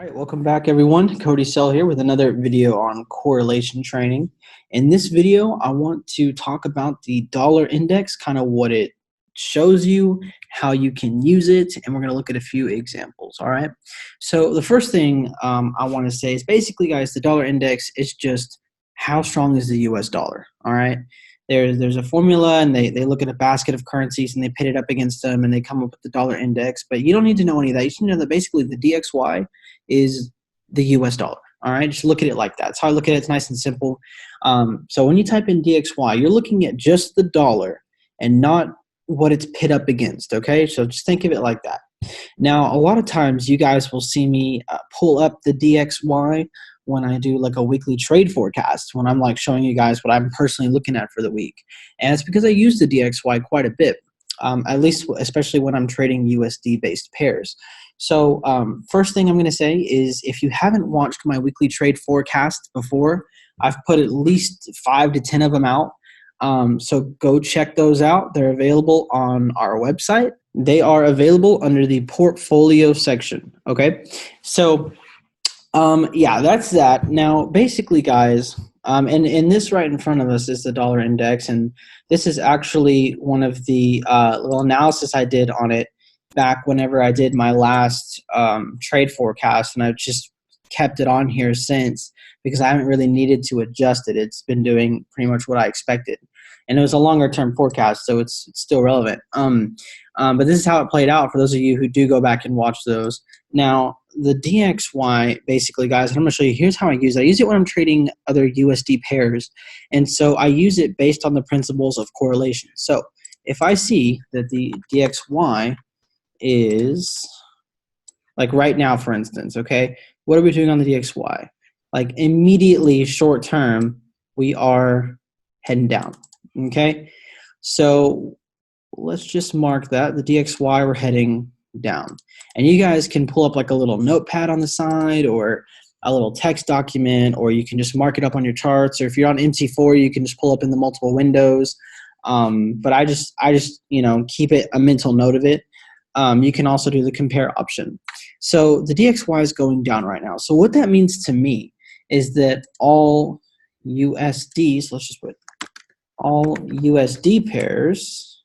All right, welcome back everyone. Cody Sell here with another video on correlation training. In this video, I want to talk about the dollar index, kind of what it shows you, how you can use it, and we're going to look at a few examples, all right? So the first thing I want to say is basically, guys, the dollar index is just how strong is the US dollar, all right? There's a formula, and they look at a basket of currencies, and they pit it up against them, and they come up with the dollar index, but you don't need to know any of that. You just need to know that basically the DXY is the US dollar. All right, just look at it like that. That's how I look at it. It's nice and simple. So when you type in DXY, you're looking at just the dollar and not what it's pit up against. Okay, so just think of it like that. Now, a lot of times you guys will see me pull up the DXY when I do like a weekly trade forecast, when I'm like showing you guys what I'm personally looking at for the week. And it's because I use the DXY quite a bit, at least especially when I'm trading USD based pairs. So first thing I'm going to say is if you haven't watched my weekly trade forecast before, I've put at least 5 to 10 of them out. So go check those out. They're available on our website. They are available under the portfolio section. Okay. So yeah, that's that. Now, basically, guys, and this right in front of us is the dollar index. And this is actually one of the little analysis I did on it back whenever I did my last trade forecast, and I've just kept it on here since because I haven't really needed to adjust it. It's been doing pretty much what I expected, and it was a longer term forecast, so it's still relevant. But this is how it played out for those of you who do go back and watch those. Now, the DXY, basically, guys, and I'm going to show you, here's how I use it. I use it when I'm trading other USD pairs, and so I use it based on the principles of correlation. So if I see that the DXY is like right now, for instance, okay, what are we doing on the DXY? Like immediately short term, we are heading down, okay? So let's just mark that, the DXY, we're heading down. And you guys can pull up like a little notepad on the side or a little text document, or you can just mark it up on your charts, or if you're on MC4, you can just pull up in the multiple windows. But I just keep it a mental note of it. You can also do the compare option. So the DXY is going down right now. So what that means to me is that all USD, so let's just put all USD pairs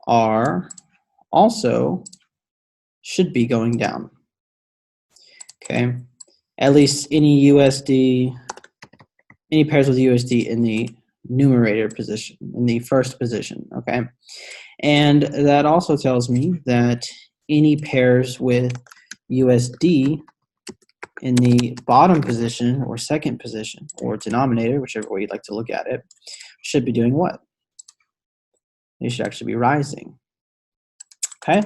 are also should be going down. Okay, at least any USD, any pairs with USD in the numerator position, in the first position. Okay. And that also tells me that any pairs with USD in the bottom position or second position or denominator, whichever way you'd like to look at it, should be doing what? They should actually be rising. Okay,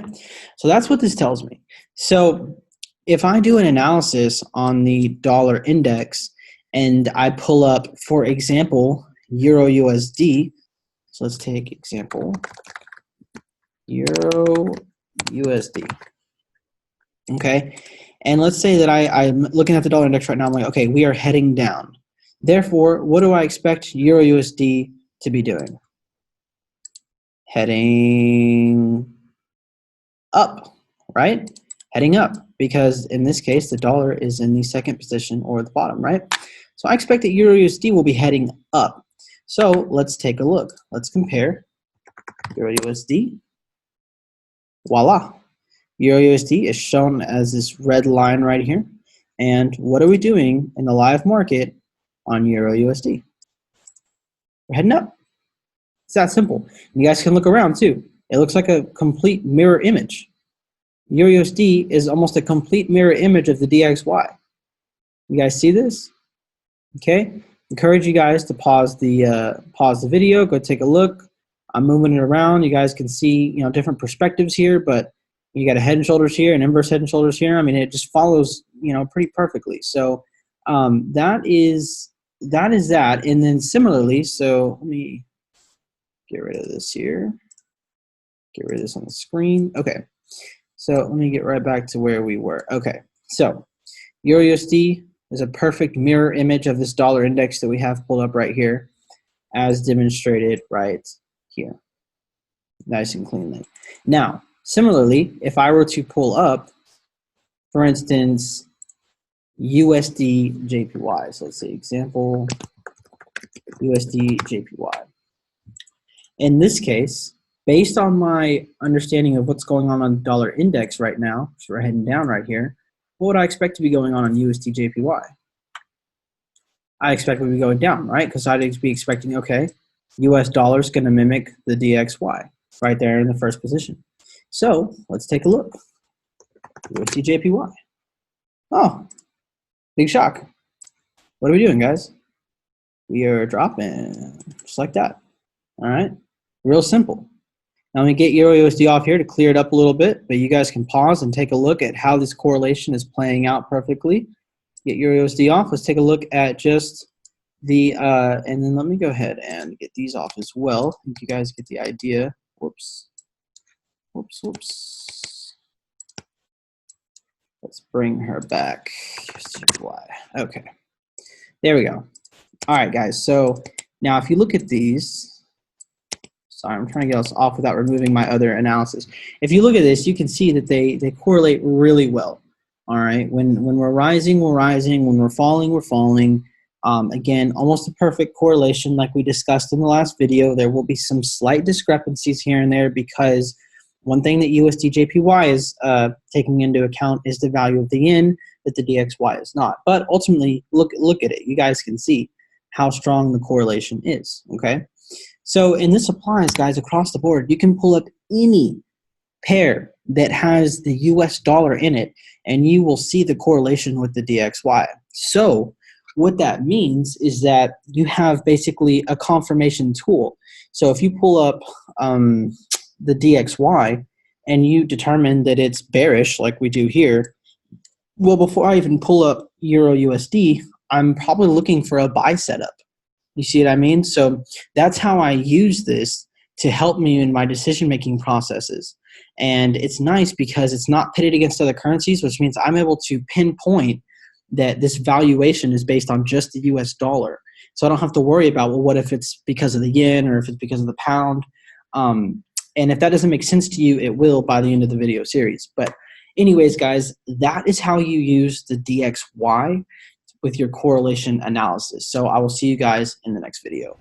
so that's what this tells me. So if I do an analysis on the dollar index and I pull up, for example, Euro USD, so let's take example Euro USD. Okay, and let's say that I'm looking at the dollar index right now. I'm like, okay, we are heading down. Therefore, what do I expect Euro USD to be doing? Heading up, right? Heading up, because in this case, the dollar is in the second position or the bottom, right? So I expect that Euro USD will be heading up. So let's take a look. Let's compare Euro USD. Voila. Euro USD is shown as this red line right here. And what are we doing in the live market on Euro USD? We're heading up. It's that simple. And you guys can look around too. It looks like a complete mirror image. Euro USD is almost a complete mirror image of the DXY. You guys see this? Okay. Encourage you guys to pause the video, go take a look. I'm moving it around. You guys can see, different perspectives here, but you got a head and shoulders here, an inverse head and shoulders here. I mean, it just follows, pretty perfectly. So that is that. And then similarly, so let me get rid of this here. Get rid of this on the screen. Okay. So let me get right back to where we were. Okay. So Euro USD is a perfect mirror image of this dollar index that we have pulled up right here, as demonstrated right here, nice and cleanly. Now, similarly, if I were to pull up, for instance, USD JPY. So let's say example USD JPY. In this case, based on my understanding of what's going on the dollar index right now, so we're heading down right here, what would I expect to be going on USD JPY? I expect it would be going down, right? Because I'd be expecting, okay, US dollar is going to mimic the DXY right there in the first position. So let's take a look. USD JPY. Oh, big shock. What are we doing, guys? We are dropping just like that. All right, real simple. Now let me get Euro USD off here to clear it up a little bit, but you guys can pause and take a look at how this correlation is playing out perfectly. Get Euro USD off. Let's take a look at just the, and then let me go ahead and get these off as well. I think you guys get the idea. Whoops. Whoops, whoops. Let's bring her back. Okay. There we go. All right, guys. So now if you look at these, sorry, I'm trying to get us off without removing my other analysis. If you look at this, you can see that they correlate really well. All right, when we're rising, we're rising. When we're falling, we're falling. Again, almost a perfect correlation like we discussed in the last video. There will be some slight discrepancies here and there because one thing that USD JPY is taking into account is the value of the yen that the DXY is not. But ultimately, look at it. You guys can see how strong the correlation is, okay? So, and this applies, guys, across the board. You can pull up any pair that has the US dollar in it, and you will see the correlation with the DXY. So what that means is that you have basically a confirmation tool. So if you pull up the DXY and you determine that it's bearish like we do here, well, before I even pull up Euro USD, I'm probably looking for a buy setup. You see what I mean? So that's how I use this to help me in my decision-making processes. And it's nice because it's not pitted against other currencies, which means I'm able to pinpoint that this valuation is based on just the US dollar. So I don't have to worry about, well, what if it's because of the yen or if it's because of the pound? And if that doesn't make sense to you, it will by the end of the video series. But anyways, guys, that is how you use the DXY with your correlation analysis. So I will see you guys in the next video.